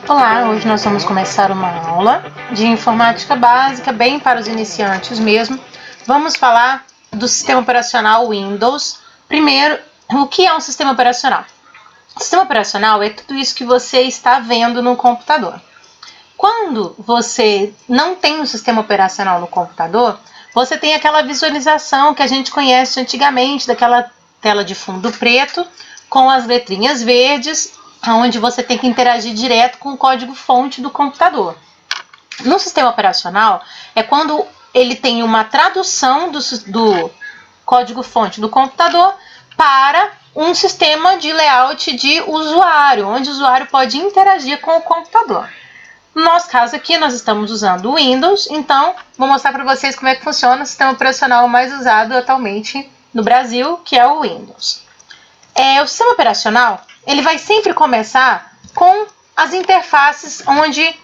Olá, hoje nós vamos começar uma aula de informática básica, bem para os iniciantes mesmo. Vamos falar do sistema operacional Windows. Primeiro, o que é um sistema operacional? O sistema operacional é tudo isso que você está vendo no computador. Quando você não tem um sistema operacional no computador, você tem aquela visualização que a gente conhece antigamente, daquela tela de fundo preto com as letrinhas verdes, onde você tem que interagir direto com o código-fonte do computador. No sistema operacional, é quando ele tem uma tradução do código-fonte do computador para um sistema de layout de usuário, onde o usuário pode interagir com o computador. No nosso caso aqui, nós estamos usando o Windows, então vou mostrar para vocês como é que funciona o sistema operacional mais usado atualmente no Brasil, que é o Windows. O sistema operacional, ele vai sempre começar com as interfaces onde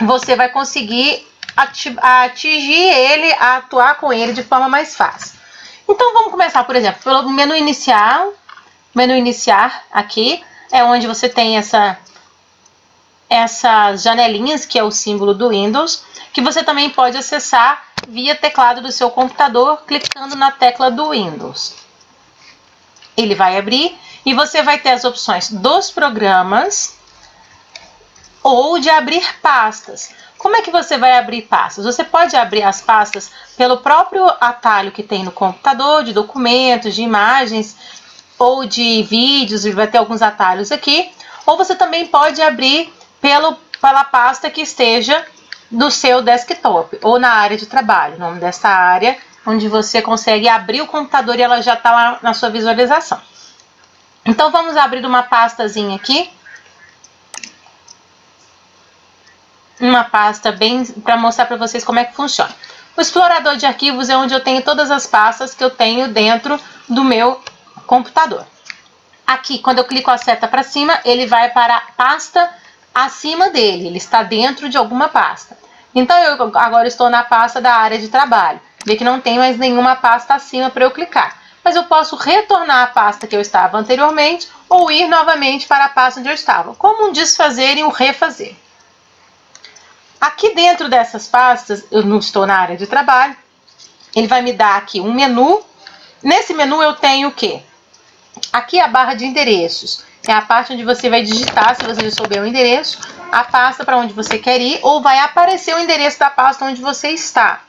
você vai conseguir atingir ele, atuar com ele de forma mais fácil. Então vamos começar, por exemplo, pelo menu iniciar. Menu iniciar aqui é onde você tem essas janelinhas, que é o símbolo do Windows, que você também pode acessar via teclado do seu computador, clicando na tecla do Windows. Ele vai abrir e você vai ter as opções dos programas ou de abrir pastas. Como é que você vai abrir pastas? Você pode abrir as pastas pelo próprio atalho que tem no computador, de documentos, de imagens ou de vídeos, e vai ter alguns atalhos aqui. Ou você também pode abrir pela pasta que esteja no seu desktop ou na área de trabalho, o nome dessa área, onde você consegue abrir o computador e ela já está lá na sua visualização. Então vamos abrir uma pastazinha aqui. Uma pasta bem para mostrar para vocês como é que funciona. O explorador de arquivos é onde eu tenho todas as pastas que eu tenho dentro do meu computador. Aqui, quando eu clico a seta para cima, ele vai para a pasta acima dele, ele está dentro de alguma pasta. Então eu agora estou na pasta da área de trabalho. Vê que não tem mais nenhuma pasta acima para eu clicar. Mas eu posso retornar à pasta que eu estava anteriormente ou ir novamente para a pasta onde eu estava. Como um desfazer e um refazer. Aqui dentro dessas pastas, eu não estou na área de trabalho, ele vai me dar aqui um menu. Nesse menu eu tenho o quê? Aqui a barra de endereços, é a parte onde você vai digitar, se você já souber o endereço, a pasta para onde você quer ir, ou vai aparecer o endereço da pasta onde você está.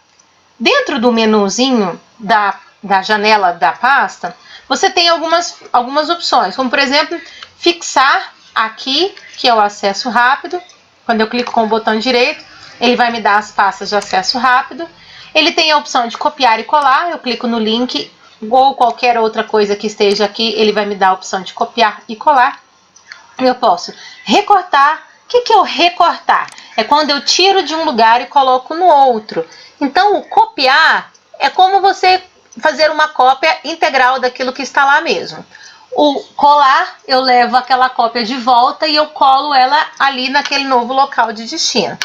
Dentro do menuzinho da janela da pasta, você tem algumas opções, como por exemplo, fixar aqui, que é o acesso rápido. Quando eu clico com o botão direito, ele vai me dar as pastas de acesso rápido. Ele tem a opção de copiar e colar, eu clico no link ou qualquer outra coisa que esteja aqui, ele vai me dar a opção de copiar e colar. Eu posso recortar. O que é o recortar? É quando eu tiro de um lugar e coloco no outro. Então, o copiar é como você fazer uma cópia integral daquilo que está lá mesmo. O colar, eu levo aquela cópia de volta e eu colo ela ali naquele novo local de destino.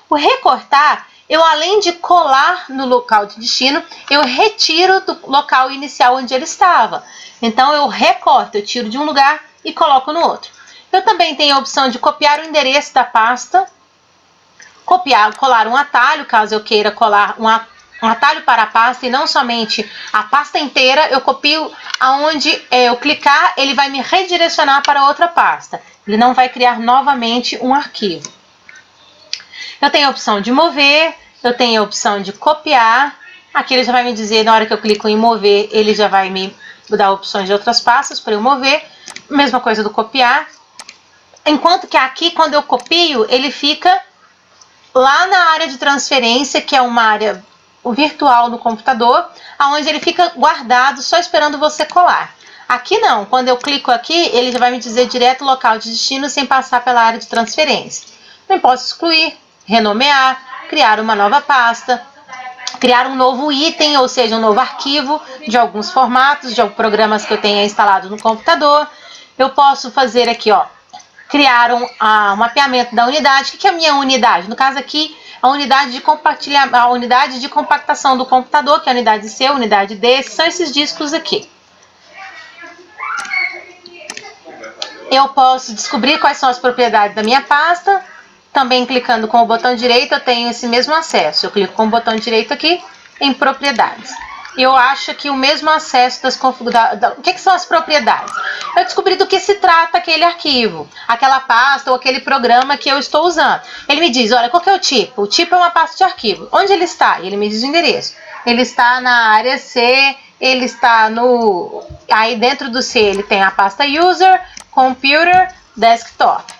O recortar, eu além de colar no local de destino, eu retiro do local inicial onde ele estava. Então eu recorto, eu tiro de um lugar e coloco no outro. Eu também tenho a opção de copiar o endereço da pasta, colar um atalho, caso eu queira colar um atalho para a pasta e não somente a pasta inteira. Eu copio aonde eu clicar, ele vai me redirecionar para outra pasta. Ele não vai criar novamente um arquivo. Eu tenho a opção de mover, eu tenho a opção de copiar. Aqui ele já vai me dizer, na hora que eu clico em mover, ele já vai me dar opções de outras pastas para eu mover. Mesma coisa do copiar. Enquanto que aqui, quando eu copio, ele fica lá na área de transferência, que é uma área virtual no computador, onde ele fica guardado só esperando você colar. Aqui não, quando eu clico aqui, ele já vai me dizer direto o local de destino sem passar pela área de transferência. Eu posso excluir, renomear, criar uma nova pasta, criar um novo item, ou seja, um novo arquivo de alguns formatos, de programas que eu tenha instalado no computador. Eu posso fazer aqui, criar um mapeamento da unidade. O que é a minha unidade? No caso aqui, a unidade de compartilhamento, a unidade de compactação do computador, que é a unidade C, a unidade D, são esses discos aqui. Eu posso descobrir quais são as propriedades da minha pasta, Também clicando com o botão direito eu tenho esse mesmo acesso. Eu clico com o botão direito aqui em propriedades. E eu acho que o mesmo acesso das configurações... O que são as propriedades? Eu descobri do que se trata aquele arquivo, aquela pasta ou aquele programa que eu estou usando. Ele me diz, olha, qual que é o tipo? O tipo é uma pasta de arquivo. Onde ele está? Ele me diz o endereço. Ele está na área C, ele está no... Aí dentro do C ele tem a pasta User, Computer, Desktop.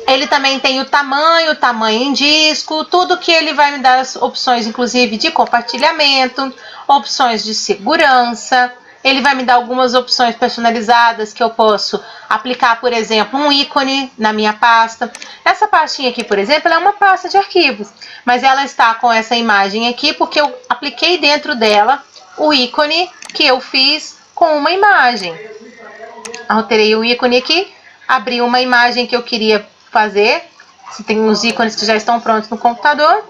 Ele também tem o tamanho em disco, tudo que ele vai me dar as opções, inclusive de compartilhamento, opções de segurança. Ele vai me dar algumas opções personalizadas que eu posso aplicar, por exemplo, um ícone na minha pasta. Essa pastinha aqui, por exemplo, é uma pasta de arquivos, mas ela está com essa imagem aqui porque eu apliquei dentro dela o ícone que eu fiz com uma imagem. Alterei o ícone aqui, abri uma imagem que eu queria fazer. Você tem uns ícones que já estão prontos no computador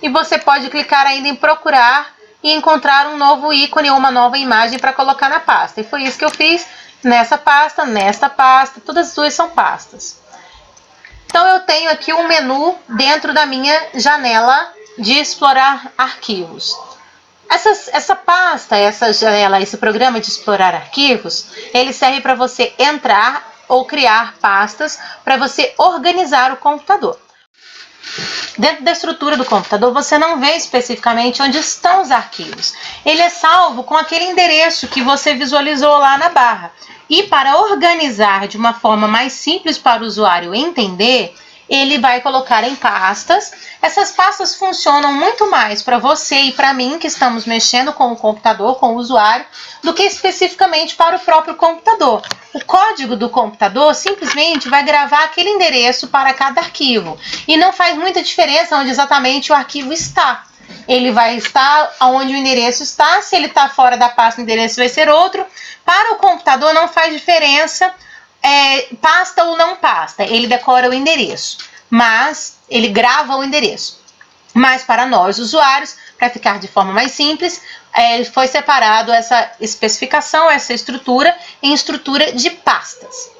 e você pode clicar ainda em procurar e encontrar um novo ícone ou uma nova imagem para colocar na pasta. E foi isso que eu fiz nessa pasta, nesta pasta, todas as duas são pastas. Então eu tenho aqui um menu dentro da minha janela de explorar arquivos. Essa pasta, essa janela, esse programa de explorar arquivos, ele serve para você entrar ou criar pastas para você organizar o computador. Dentro da estrutura do computador, você não vê especificamente onde estão os arquivos. Ele é salvo com aquele endereço que você visualizou lá na barra. E para organizar de uma forma mais simples para o usuário entender, ele vai colocar em pastas. Essas pastas funcionam muito mais para você e para mim, que estamos mexendo com o computador, com o usuário, do que especificamente para o próprio computador. O código do computador simplesmente vai gravar aquele endereço para cada arquivo. E não faz muita diferença onde exatamente o arquivo está. Ele vai estar onde o endereço está. Se ele está fora da pasta, o endereço vai ser outro. Para o computador não faz diferença pasta ou não pasta, ele decora o endereço, mas ele grava o endereço. Mas para nós, usuários, para ficar de forma mais simples, foi separado essa especificação, essa estrutura, em estrutura de pastas.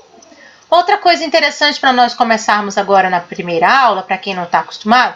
Outra coisa interessante para nós começarmos agora na primeira aula, para quem não está acostumado,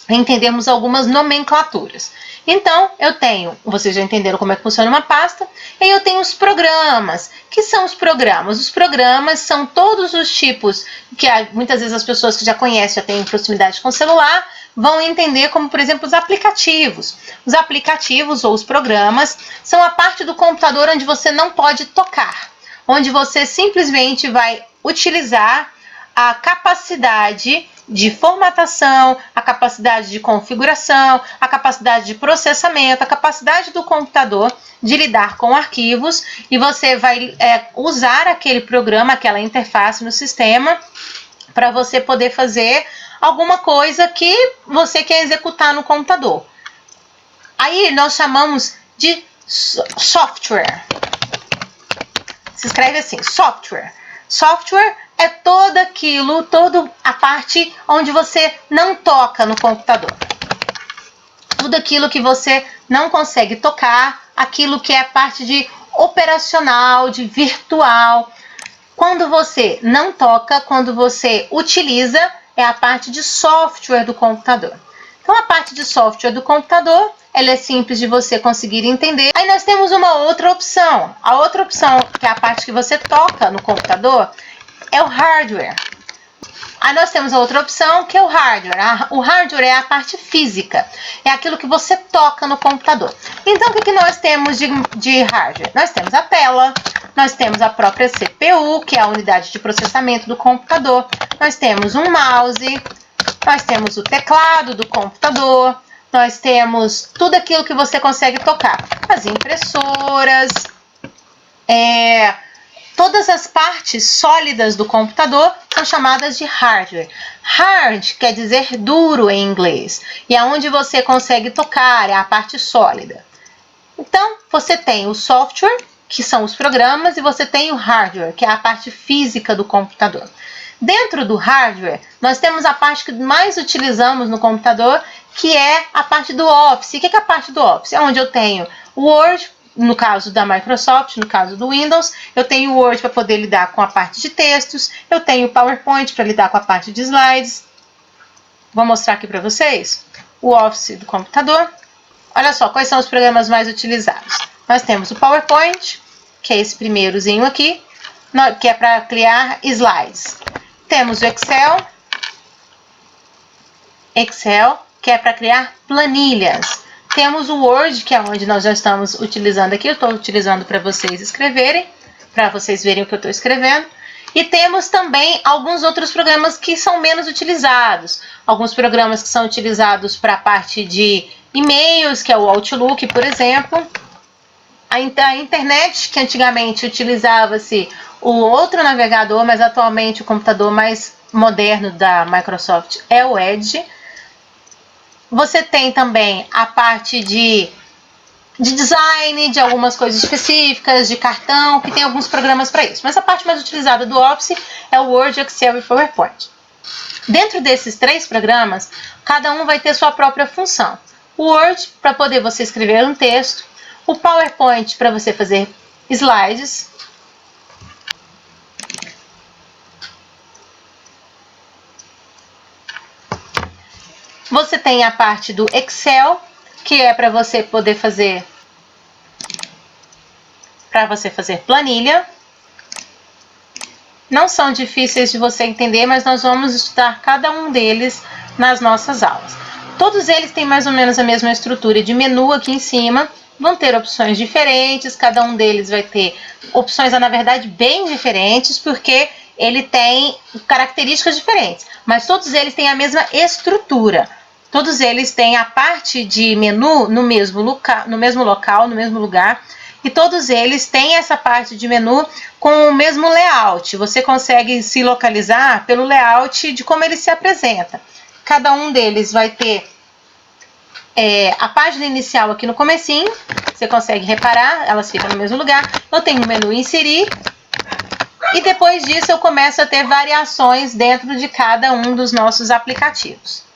é entendermos algumas nomenclaturas. Então, eu tenho, vocês já entenderam como é que funciona uma pasta, e eu tenho os programas. Que são os programas? Os programas são todos os tipos que muitas vezes as pessoas que já conhecem, já têm proximidade com o celular, vão entender como, por exemplo, os aplicativos. Os aplicativos ou os programas são a parte do computador onde você não pode tocar, onde você simplesmente vai utilizar a capacidade de formatação, a capacidade de configuração, a capacidade de processamento, a capacidade do computador de lidar com arquivos, e você vai usar aquele programa, aquela interface no sistema para você poder fazer alguma coisa que você quer executar no computador. Aí nós chamamos de software. Se escreve assim, software. Software é toda a parte onde você não toca no computador. Tudo aquilo que você não consegue tocar, aquilo que é a parte de operacional, de virtual. Quando você não toca, quando você utiliza, é a parte de software do computador. Então, a parte de software do computador, ela é simples de você conseguir entender. Aí nós temos uma outra opção. A outra opção, que é a parte que você toca no computador, é o hardware. Aí nós temos a outra opção, que é o hardware. O hardware é a parte física, é aquilo que você toca no computador. Então, o que nós temos de hardware? Nós temos a tela, nós temos a própria CPU, que é a unidade de processamento do computador, nós temos um mouse, nós temos o teclado do computador, nós temos tudo aquilo que você consegue tocar. As impressoras, todas as partes sólidas do computador são chamadas de hardware. Hard quer dizer duro em inglês, e é onde você consegue tocar, é a parte sólida. Então, você tem o software, que são os programas, e você tem o hardware, que é a parte física do computador. Dentro do hardware, nós temos a parte que mais utilizamos no computador, que é a parte do Office. O que é a parte do Office? É onde eu tenho o Word, no caso da Microsoft, no caso do Windows, eu tenho o Word para poder lidar com a parte de textos, eu tenho o PowerPoint para lidar com a parte de slides, Vou mostrar aqui para vocês o Office do computador. Olha só, quais são os programas mais utilizados. Nós temos o PowerPoint, que é esse primeirozinho aqui, que é para criar slides. Temos o Excel, que é para criar planilhas. Temos o Word, que é onde nós já estamos utilizando aqui. Eu estou utilizando para vocês escreverem, para vocês verem o que eu estou escrevendo. E temos também alguns outros programas que são menos utilizados. Alguns programas que são utilizados para a parte de e-mails, que é o Outlook, por exemplo. A internet, que antigamente utilizava-se o outro navegador, mas atualmente o computador mais moderno da Microsoft é o Edge. Você tem também a parte de design, de algumas coisas específicas, de cartão, que tem alguns programas para isso. Mas a parte mais utilizada do Office é o Word, Excel e PowerPoint. Dentro desses 3 programas, cada um vai ter sua própria função. O Word, para poder você escrever um texto. O PowerPoint, para você fazer slides. Você tem a parte do Excel, que é para você poder fazer planilha. Não são difíceis de você entender, mas nós vamos estudar cada um deles nas nossas aulas. Todos eles têm mais ou menos a mesma estrutura de menu aqui em cima, vão ter opções diferentes, cada um deles vai ter opções, na verdade, bem diferentes, porque ele tem características diferentes, mas todos eles têm a mesma estrutura. Todos eles têm a parte de menu no mesmo local, no mesmo lugar, e todos eles têm essa parte de menu com o mesmo layout. Você consegue se localizar pelo layout de como ele se apresenta. Cada um deles vai ter a página inicial aqui no comecinho, você consegue reparar, elas ficam no mesmo lugar. Eu tenho o menu inserir, e depois disso eu começo a ter variações dentro de cada um dos nossos aplicativos.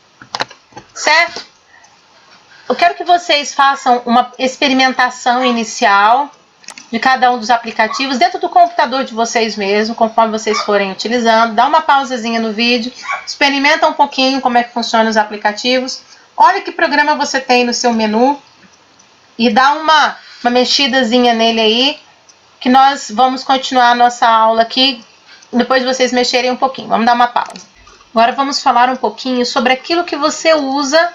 Certo? Eu quero que vocês façam uma experimentação inicial de cada um dos aplicativos dentro do computador de vocês mesmo, conforme vocês forem utilizando. Dá uma pausazinha no vídeo, experimenta um pouquinho como é que funcionam os aplicativos. Olha que programa você tem no seu menu e dá uma mexidazinha nele aí, que nós vamos continuar a nossa aula aqui depois de vocês mexerem um pouquinho. Vamos dar uma pausa. Agora vamos falar um pouquinho sobre aquilo que você usa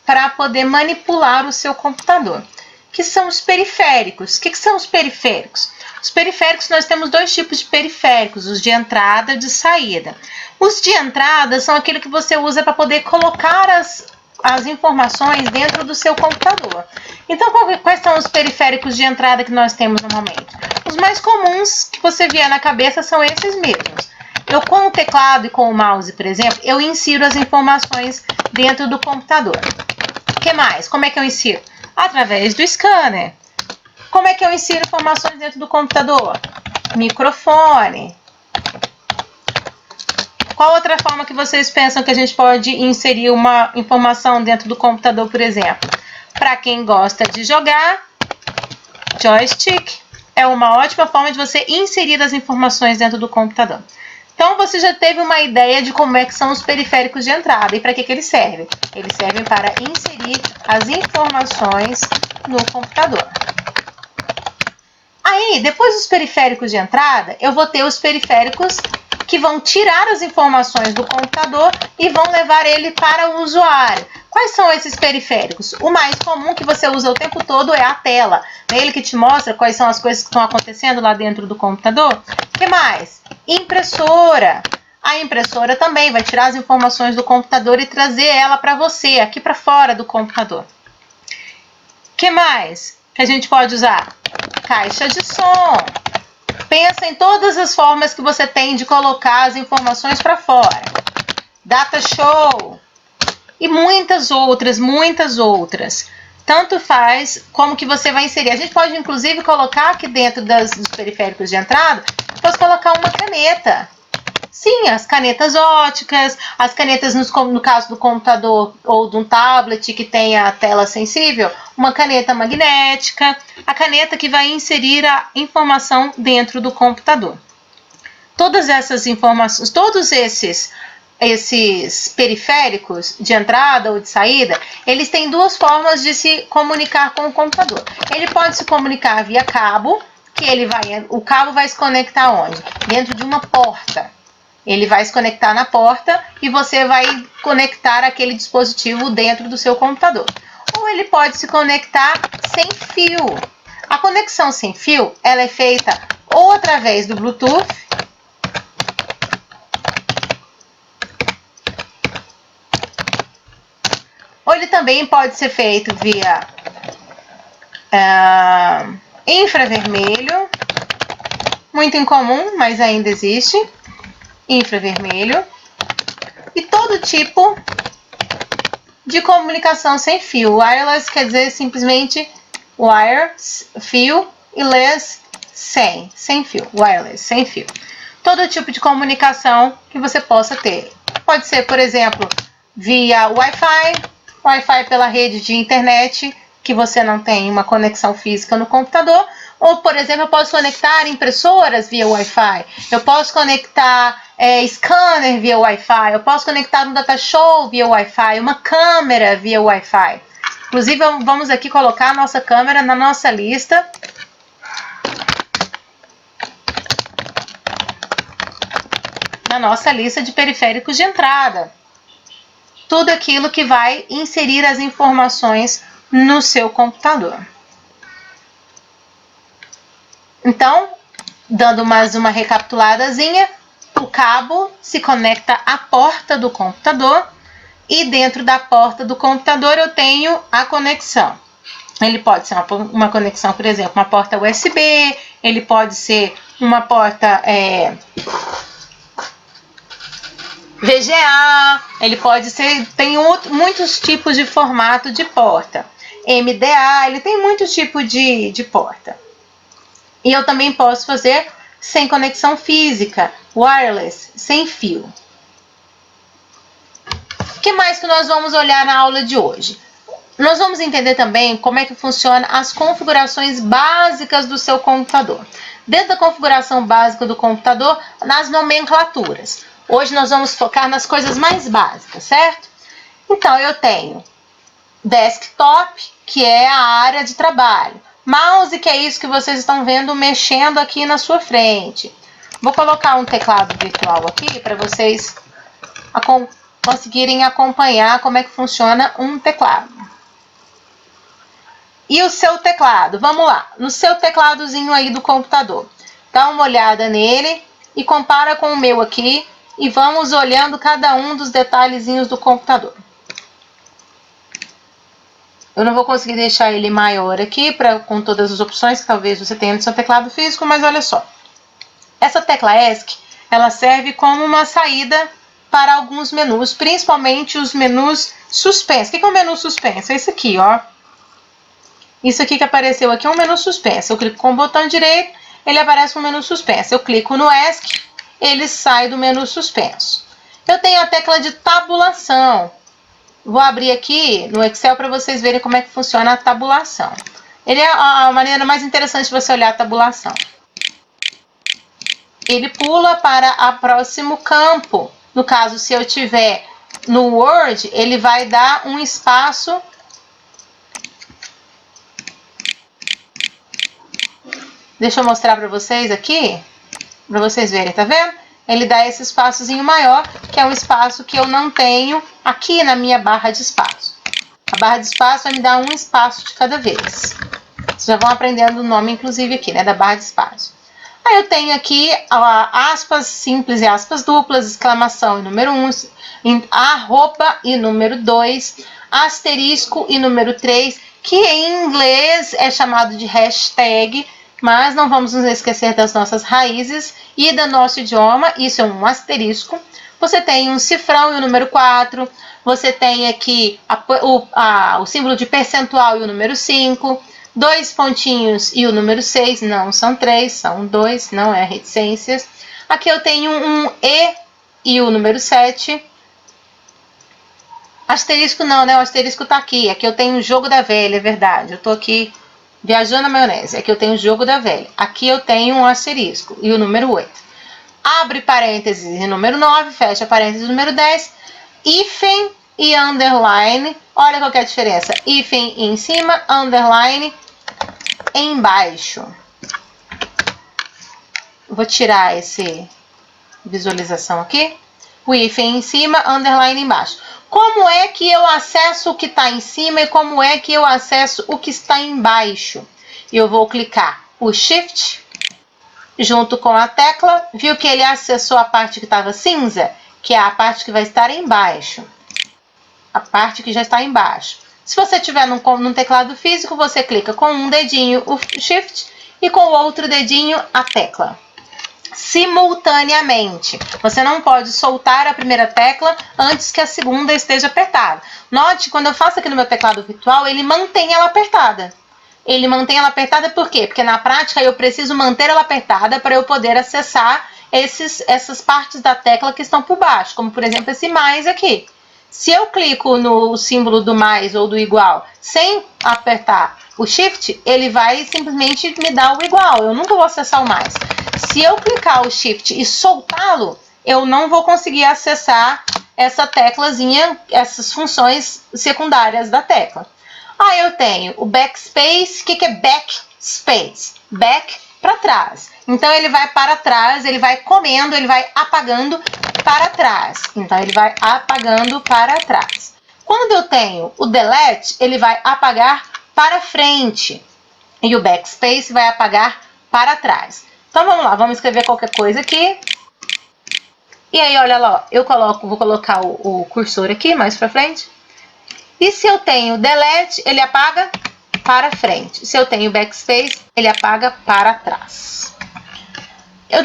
para poder manipular o seu computador, que são os periféricos. O que são os periféricos? Os periféricos, nós temos 2 tipos de periféricos, os de entrada e de saída. Os de entrada são aquilo que você usa para poder colocar as informações dentro do seu computador. Então, quais são os periféricos de entrada que nós temos normalmente? Os mais comuns que você vier na cabeça são esses mesmos. Eu, com o teclado e com o mouse, por exemplo, eu insiro as informações dentro do computador. O que mais? Como é que eu insiro? Através do scanner. Como é que eu insiro informações dentro do computador? Microfone. Qual outra forma que vocês pensam que a gente pode inserir uma informação dentro do computador, por exemplo? Para quem gosta de jogar, joystick é uma ótima forma de você inserir as informações dentro do computador. Então, você já teve uma ideia de como é que são os periféricos de entrada e para que eles servem. Eles servem para inserir as informações no computador. Aí, depois dos periféricos de entrada, eu vou ter os periféricos que vão tirar as informações do computador e vão levar ele para o usuário. Quais são esses periféricos? O mais comum que você usa o tempo todo é a tela. É ele que te mostra quais são as coisas que estão acontecendo lá dentro do computador. O que mais? Impressora. A impressora também vai tirar as informações do computador e trazer ela para você, aqui para fora do computador. O que mais que a gente pode usar? Caixa de som. Pensa em todas as formas que você tem de colocar as informações para fora. Data show. E muitas outras. Tanto faz como que você vai inserir. A gente pode, inclusive, colocar aqui dentro dos periféricos de entrada, posso colocar uma caneta. Sim, as canetas óticas, as canetas, no caso do computador ou de um tablet que tem a tela sensível, uma caneta magnética, a caneta que vai inserir a informação dentro do computador. Todas essas informações, todos esses esses periféricos de entrada ou de saída, eles têm duas formas de se comunicar com o computador. Ele pode se comunicar via cabo, que o cabo vai se conectar onde? Dentro de uma porta. Ele vai se conectar na porta e você vai conectar aquele dispositivo dentro do seu computador. Ou ele pode se conectar sem fio. A conexão sem fio, ela é feita ou através do Bluetooth, ou ele também pode ser feito via infravermelho, muito incomum, mas ainda existe, infravermelho, e todo tipo de comunicação sem fio. Wireless quer dizer simplesmente wire, fio, e less, sem fio, wireless, sem fio. Todo tipo de comunicação que você possa ter. Pode ser, por exemplo, via Wi-Fi pela rede de internet, que você não tem uma conexão física no computador. Ou, por exemplo, eu posso conectar impressoras via Wi-Fi, eu posso conectar scanner via Wi-Fi, eu posso conectar um data show via Wi-Fi, uma câmera via Wi-Fi. Inclusive, vamos aqui colocar a nossa câmera na nossa lista. Na nossa lista de periféricos de entrada. Tudo aquilo que vai inserir as informações no seu computador. Então, dando mais uma recapituladazinha, o cabo se conecta à porta do computador e dentro da porta do computador eu tenho a conexão. Ele pode ser uma conexão, por exemplo, uma porta USB, ele pode ser uma porta VGA, ele pode ser, tem muitos tipos de formato de porta. MDA, ele tem muitos tipos de porta. E eu também posso fazer sem conexão física, wireless, sem fio. O que mais que nós vamos olhar na aula de hoje? Nós vamos entender também como é que funciona as configurações básicas do seu computador. Dentro da configuração básica do computador, nas nomenclaturas. Hoje nós vamos focar nas coisas mais básicas, certo? Então, eu tenho desktop, que é a área de trabalho. Mouse, que é isso que vocês estão vendo mexendo aqui na sua frente. Vou colocar um teclado virtual aqui para vocês conseguirem acompanhar como é que funciona um teclado. E o seu teclado? Vamos lá, no seu tecladozinho aí do computador. Dá uma olhada nele e compara com o meu aqui e vamos olhando cada um dos detalhezinhos do computador. Eu não vou conseguir deixar ele maior aqui com todas as opções que talvez você tenha no seu teclado físico, mas olha só. Essa tecla ESC, ela serve como uma saída para alguns menus, principalmente os menus suspensos. O que é um menu suspenso? É isso aqui, ó. Isso aqui que apareceu aqui é um menu suspenso. Eu clico com o botão direito, ele aparece um menu suspenso. Eu clico no ESC, ele sai do menu suspenso. Eu tenho a tecla de tabulação. Vou abrir aqui no Excel para vocês verem como é que funciona a tabulação. Ele é a maneira mais interessante de você olhar a tabulação. Ele pula para o próximo campo. No caso, se eu tiver no Word, ele vai dar um espaço. Deixa eu mostrar para vocês aqui, para vocês verem, tá vendo? Ele dá esse espaçozinho maior, que é um espaço que eu não tenho aqui na minha barra de espaço. A barra de espaço vai me dar um espaço de cada vez. Vocês já vão aprendendo o nome, inclusive, aqui, né, da barra de espaço. Aí eu tenho aqui aspas simples e aspas duplas, exclamação e número 1, arroba e número 2, asterisco e número 3, que em inglês é chamado de hashtag, mas não vamos nos esquecer das nossas raízes e do nosso idioma. Isso é um asterisco. Você tem um cifrão e o número 4. Você tem aqui o símbolo de percentual e o número 5. 2 pontinhos e o número 6. Não são 3, são 2, não é reticências. Aqui eu tenho um e o número 7. Asterisco não, né? O asterisco tá aqui. Aqui eu tenho o jogo da velha, é verdade. Eu tô aqui viajando na maionese. Aqui eu tenho o jogo da velha. Aqui eu tenho um asterisco e o número 8. abre parênteses e número 9, fecha parênteses número 10, hífen e underline. Olha qual que é a diferença. Hífen em cima, underline embaixo. Vou tirar esse visualização aqui. O hífen em cima, underline embaixo. Como é que eu acesso o que está em cima e como é que eu acesso o que está embaixo? Eu vou clicar o Shift junto com a tecla. Viu que ele acessou a parte que estava cinza? Que é a parte que vai estar embaixo. A parte que já está embaixo. Se você tiver num teclado físico, você clica com um dedinho o Shift e com o outro dedinho a tecla. Simultaneamente. Você não pode soltar a primeira tecla antes que a segunda esteja apertada. Note, quando eu faço aqui no meu teclado virtual, ele mantém ela apertada. Ele mantém ela apertada por quê? Porque na prática eu preciso manter ela apertada para eu poder acessar essas partes da tecla que estão por baixo, como por exemplo esse mais aqui. Se eu clico no símbolo do mais ou do igual sem apertar o Shift, ele vai simplesmente me dar o igual. Eu nunca vou acessar o mais. Se eu clicar o Shift e soltá-lo, eu não vou conseguir acessar essa teclazinha, essas funções secundárias da tecla. Aí eu tenho o backspace. O que é backspace? Back para trás. Então ele vai para trás, ele vai comendo, ele vai apagando para trás. Então ele vai apagando para trás. Quando eu tenho o delete, ele vai apagar para frente. E o backspace vai apagar para trás. Então vamos lá, vamos escrever qualquer coisa aqui. E aí, olha lá, vou colocar o cursor aqui mais para frente. E se eu tenho delete, ele apaga para frente. Se eu tenho backspace, ele apaga para trás.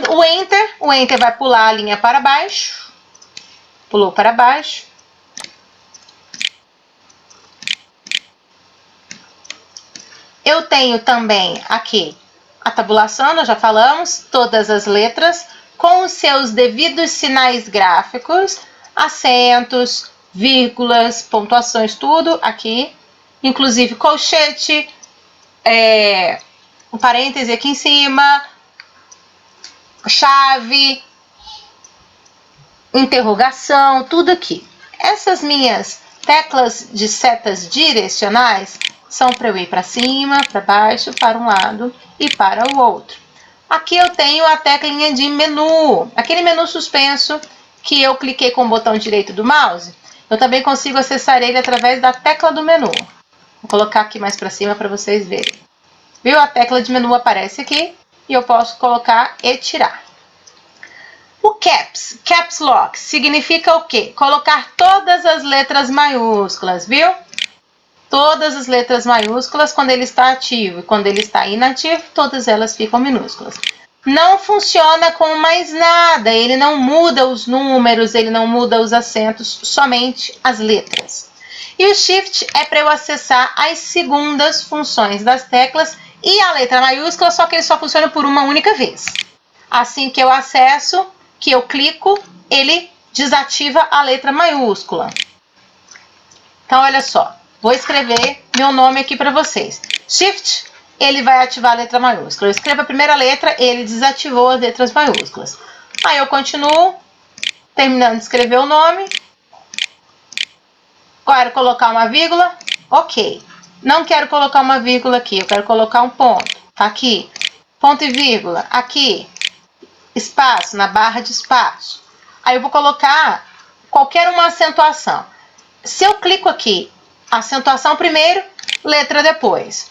O Enter vai pular a linha para baixo. Pulou para baixo. Eu tenho também aqui a tabulação, nós já falamos, todas as letras, com os seus devidos sinais gráficos, acentos, vírgulas, pontuações, tudo aqui, inclusive colchete, um parêntese aqui em cima, chave, interrogação, tudo aqui. Essas minhas teclas de setas direcionais são para eu ir para cima, para baixo, para um lado e para o outro. Aqui eu tenho a teclinha de menu, aquele menu suspenso que eu cliquei com o botão direito do mouse. Eu também consigo acessar ele através da tecla do menu. Vou colocar aqui mais para cima para vocês verem. Viu? A tecla de menu aparece aqui e eu posso colocar e tirar. O Caps Lock, significa o quê? Colocar todas as letras maiúsculas, viu? Todas as letras maiúsculas quando ele está ativo e quando ele está inativo, todas elas ficam minúsculas. Não funciona com mais nada, ele não muda os números, ele não muda os acentos, somente as letras. E o Shift é para eu acessar as segundas funções das teclas e a letra maiúscula, só que ele só funciona por uma única vez. Assim que eu acesso, que eu clico, ele desativa a letra maiúscula. Então, olha só, vou escrever meu nome aqui para vocês. Shift, ele vai ativar a letra maiúscula. Eu escrevo a primeira letra, ele desativou as letras maiúsculas. Aí eu continuo, terminando de escrever o nome. Quero colocar uma vírgula, ok. Não quero colocar uma vírgula aqui, eu quero colocar um ponto. Tá aqui, ponto e vírgula, aqui. Espaço, na barra de espaço. Aí eu vou colocar qualquer uma acentuação. Se eu clico aqui, acentuação primeiro, letra depois.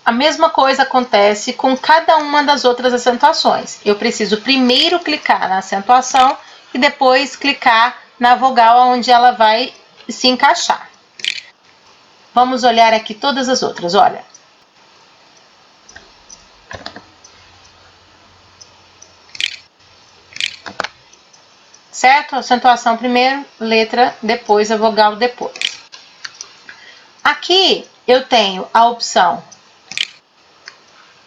A mesma coisa acontece com cada uma das outras acentuações. Eu preciso primeiro clicar na acentuação e depois clicar na vogal onde ela vai se encaixar. Vamos olhar aqui todas as outras, olha. Certo? Acentuação primeiro, letra depois, a vogal depois. Aqui eu tenho a opção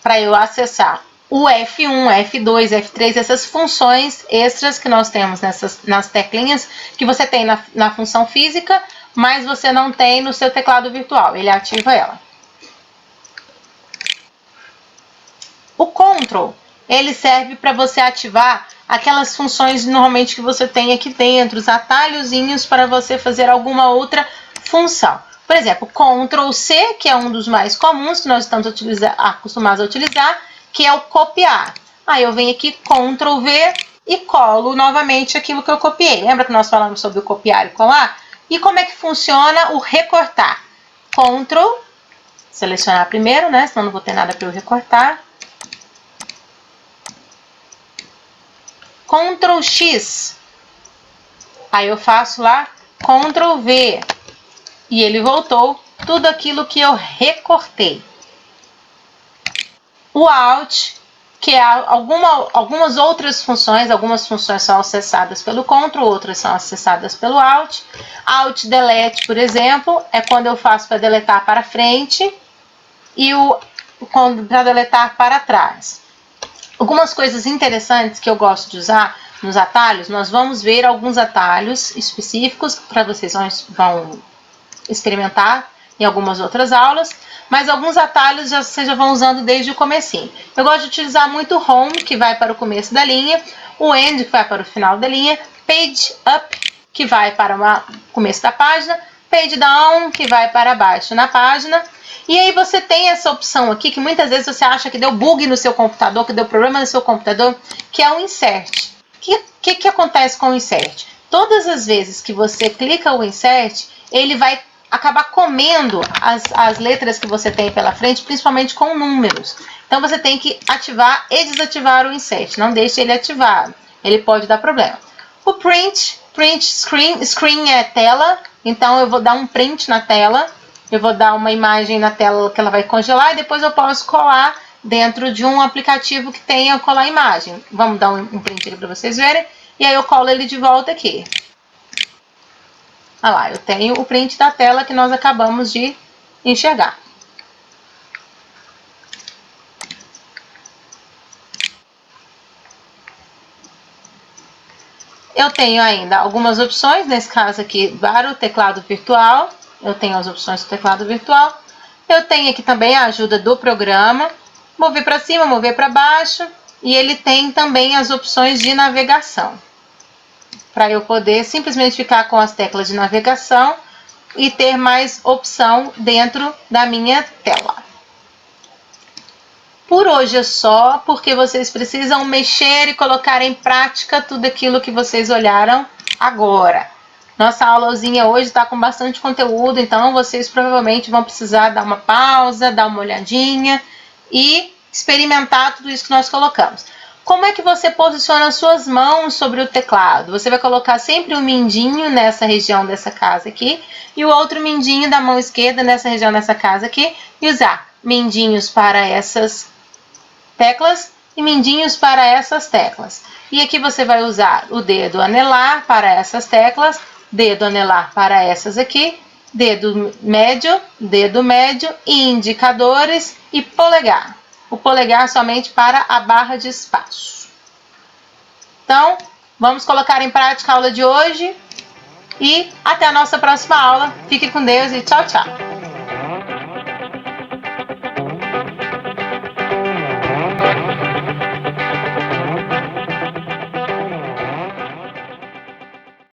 para eu acessar o F1, F2, F3, essas funções extras que nós temos nas teclinhas, que você tem na função física, mas você não tem no seu teclado virtual, ele ativa ela. O Ctrl, ele serve para você ativar aquelas funções normalmente que você tem aqui dentro, os atalhozinhos para você fazer alguma outra função. Por exemplo, Ctrl C, que é um dos mais comuns que nós estamos acostumados a utilizar, que é o copiar. Aí eu venho aqui, Ctrl V, e colo novamente aquilo que eu copiei. Lembra que nós falamos sobre o copiar e colar? E como é que funciona o recortar? Ctrl, selecionar primeiro, né? Senão não vou ter nada para eu recortar. Ctrl X. Aí eu faço lá Ctrl V. E ele voltou tudo aquilo que eu recortei. O Alt, que é algumas outras funções, algumas funções são acessadas pelo Ctrl, outras são acessadas pelo Alt. Alt Delete, por exemplo, é quando eu faço para deletar para frente e para deletar para trás. Algumas coisas interessantes que eu gosto de usar nos atalhos, nós vamos ver alguns atalhos específicos para vocês vão experimentar em algumas outras aulas, mas alguns atalhos vocês já vão usando desde o comecinho. Eu gosto de utilizar muito o Home, que vai para o começo da linha, o End, que vai para o final da linha, Page Up, que vai para o começo da página, Page Down, que vai para baixo na página. E aí você tem essa opção aqui, que muitas vezes você acha que deu bug no seu computador, que deu problema no seu computador, que é o Insert. O que acontece com o Insert? Todas as vezes que você clica o Insert, ele vai acabar comendo as letras que você tem pela frente, principalmente com números. Então você tem que ativar e desativar o Insert, não deixe ele ativado, ele pode dar problema. O Print Screen é tela, então eu vou dar um print na tela, eu vou dar uma imagem na tela que ela vai congelar e depois eu posso colar dentro de um aplicativo que tenha colar imagem. Vamos dar um print aqui para vocês verem, e aí eu colo ele de volta aqui. Olha lá, eu tenho o print da tela que nós acabamos de enxergar. Eu tenho ainda algumas opções, nesse caso aqui, para o teclado virtual. Eu tenho as opções do teclado virtual. Eu tenho aqui também a ajuda do programa. Mover para cima, mover para baixo. E ele tem também as opções de navegação, para eu poder simplesmente ficar com as teclas de navegação e ter mais opção dentro da minha tela. Por hoje é só, porque vocês precisam mexer e colocar em prática tudo aquilo que vocês olharam agora. Nossa aulazinha hoje está com bastante conteúdo, então vocês provavelmente vão precisar dar uma pausa, dar uma olhadinha e experimentar tudo isso que nós colocamos. Como é que você posiciona as suas mãos sobre o teclado? Você vai colocar sempre um mindinho nessa região dessa casa aqui e o outro mindinho da mão esquerda nessa região dessa casa aqui e usar mindinhos para essas teclas e mindinhos para essas teclas. E aqui você vai usar o dedo anelar para essas teclas, dedo anelar para essas aqui, dedo médio e indicadores e polegar. O polegar somente para a barra de espaço. Então, vamos colocar em prática a aula de hoje e até a nossa próxima aula. Fique com Deus e tchau, tchau!